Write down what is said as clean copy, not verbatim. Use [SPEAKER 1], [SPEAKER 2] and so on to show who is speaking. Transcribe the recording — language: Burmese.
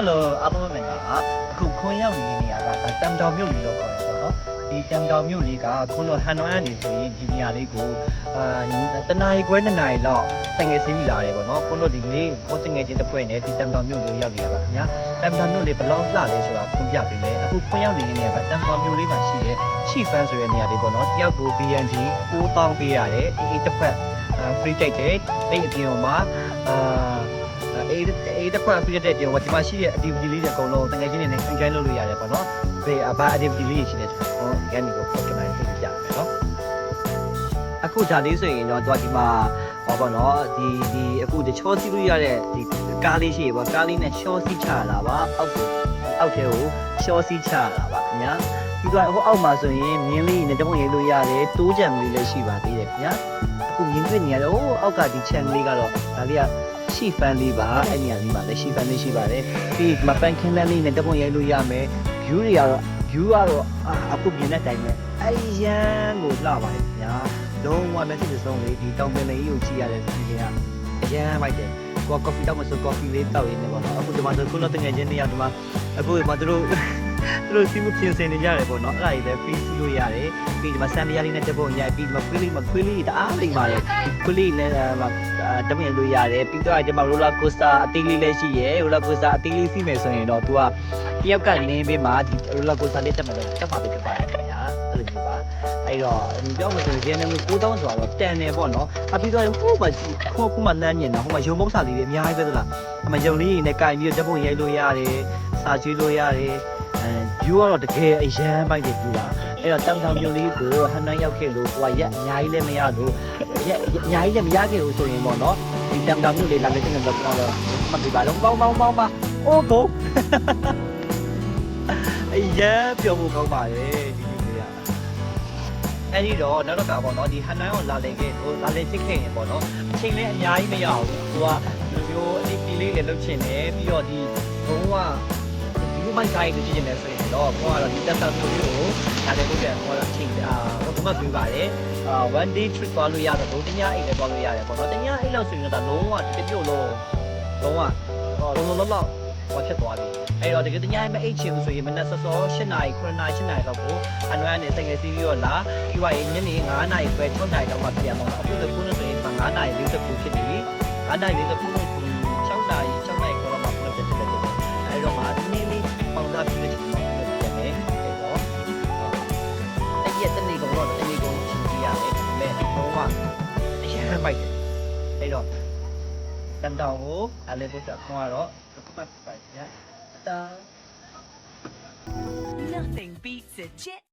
[SPEAKER 1] Hello အားလုံးပဲနော်အခုခွန်ရောက်နေနေရတာတမ်တောင်မြို့လေးလို့ခေါ်တယ်ပေါ့နော်ဒီတမ်တောင်မြို့လေးကခုလိုဟန်နွမ်းနေဆိုရင်ဒီနေရာလေးကိုတနာရီခွဲ2နာရီလောက်တငယ်စီးပြီးလာတယ်ပေါ့နော်ခုလိုဒီလေးကိုတငယ်ချင်းတစ်ဖွဲ့နဲ့ဒီတမ်တောင်မြို့လေးရောက်နေရတာခင်ဗျာတမ်တောင်မြို့လေးဘယ်လောက်လှလဲဆိုတာဖွင့်ပြပေးမယ်အခုခွန်ရောက်နေနေရတာတမ်တောင်မြို့လေးမှာရှိတဲ့ချီဖန်ဆိုတဲ့နေရာလေးပေါ့နော်တယောက်ကို BND 9000ပေးရတယ်ဒီတစ်ဖက် free တိုက်တယ်အဲ့အပြင်မှာအေးတစ်ခွက်ပြည့်တဲ့ပြောဒီမှာရှိတဲ့ activity လေးတွေအကုန်လုံးတကယ်ချင်းနေနဲ့ enjoy လုပ်လို့ရတယ်ပေါ့နော်။ဘယ်ဘာ activity လေးရှိလဲဆိုတော့ဒီကနေကို organize လုပ်ကြမယ်နော်။အခုဒါလေးဆိုရင်တော့ဒီမှာဟောပေါ့နော်ဒီအခုချောစီးလို့ရတဲ့ဒီကားလေးရှိရပေါ့ကားလေးနဲ့ချောစီးချရတာပါအောက်ထဲကိုချောစီးချရတာပါခင်ဗျာ။ပြီးတော့ဟိုအောက်မှာဆိုရင်မြင်းလေးနဲ့တပုံရိပ်လို့ရတယ်တိုးကြံလေးလည်းရှိပါသေးတယ်ခင်ဗျာ။အခုမြင်းတွေ့နေရတယ်ဟိုအောက်ကဒီ channel လေးကတော့ဒါလေးကရှီဖန်လေးပါအဲ့နေရာလေးမှာလည်းရှီဖန်လေးရှိပါတယ်ပြီးမပန်ခင်းလန်းလေးနဲ့တပွန်ရိုက်လို့ရမယ် view တွေကတော့ view ကတော့အခုမြင်တဲ့အတိုင်းပဲအရန်ကိုလှပါတယ်ခင်ဗျာလုံးဝ message ဆုံးလေးဒီတောင်ပင်လေးကိုကြည့်ရတဲ့စီးကအရန်မိုက်တယ်ကိုက coffee တောက်မဆို coffee လေးတောက်ရင်းနေပါတော့အခုဒီမှာဆိုခုနတငယ်ချင်းနေရာဒီမှာအခုဒီမှာသူတို့စီးမှုပြင်ဆင်နေကြတယ်ပေါ့နော်အဲ့ဒါကြီးလည်း free စီးလို့ရတယ်ပြီးဒီမှာဆမ်မီယာလေးနဲ့တပွန်ရိုက်ပြီးမခွေးလေးတအားလိမ့်ပါတယ်ခွေးလေးနဲ့တပွန်ရိုက်လို့ရတယ်ပြီးတော့ဒီမှာ roller coaster အသေးလေးလည်းရှိရယ် roller coaster အသေးလေးစီးမယ်ဆိုရင်တော့ तू ကတယောက်ကနင်းပေးမှာဒီ roller coaster လေးတက်မှာတော့တက်ပါပြီခင်ဗျာအဲ့လိုမျိုးပါအဲ့တော့ပြောမှဆိုရင် 9000ဆိုတော့တန်တယ်ပေါ့နော်ပြီးတော့ဟိုမှာခုမှလမ်းမြင်တာဟိုမှာရုံမုံစာလေးတွေအများကြီးပဲသလားအမရုံလေးတွေနဲ့ကင်ပြီးတော့တပွန်ရိုက်လို့ရတယ်စာကြည့်လို့ရတယ်view ကတော့တကယ်အရန်ပိုက်တယ် view လားအဲ့တော့တမ်တောင်မြို့လေးကိုဟန်နန်းရောက်ခဲ့လို့ကိုကရက်အများကြီးလည်းမရလို့ရက်အများကြီးလည်းမရခဲ့ဘူးဆိုရင်ပေါ့နော်ဒီတမ်တောင်မြို့လေးလာတဲ့တဲ့တော့မှတ်ပြပါလုံးပေါင်းပါအိုးကိုအရန်ပြောဖို့ကောင်းပါလေဒီနေ့ကအဲ့ဒီတော့နောက်တော့ကပေါ့နော်ဒီဟန်နန်းကိုလာလေခဲ့ဟိုလာလေစစ်ခဲ့ရင်ပေါ့နော်အချိန်လည်းအများကြီးမရဘူးကိုကလူမျိုးအလေးလေးလည်းလုပ်ချင်တယ်ပြီးတော့ဒီဘုံကဒီမိုက်ကိုင်းကိုကြည့်နေတယ်ဆိုရင်တော့ကိုကတော့ဒီတက်ဆောက်မျိုးကိုဒါလည်းကိုကကိုတော့ချိန်ဘုမပြပါတယ်one day trip သွားလို့ရတယ်ဘုတညအိတ်လည်းသွားလို့ရတယ်ပေါ့နော်တညအိတ်လို့ဆိုရင်တော့လုံးဝတစ်ပြုတ်လုံးလုံးဝလောက်ဟောဖြစ်သွားပြီအဲ့တော့တကယ်တညအိတ်မအိတ်ချင်ဘူးဆိုရင်မနက်စောစော8နာရီ9နာရီ10နာရီလောက်ကိုအနွမ်းနဲ့တကယ်စီးပြီးတော့လာပြီးသွားရင်ညနေ9နာရီပဲ6နာရီလောက်မှပြန်တော့အခုတခုနဲ့ဆိုရင်9နာရီ40ခုဖြစ်ပြီ9နာရီ40ခု6နာရီကျော်တော့မှပြန်တယ်အဲ့တော့မှဒီနေ့ပေါင်သားပြည့်တယ်ပြန်မယ်အဲ့တော့အဲ့ဒီတနေ့ကတော့တနေ့ကိုချင်းပြရတယ်မဲ့တော့မှအရင်ပိုက်တယ်အဲ့တော့တန်တောင်ကိုအလေးကိုဆက်ခွန်ကတော့ပတ်ပိုက်ရတာ
[SPEAKER 2] Nothing beats a jet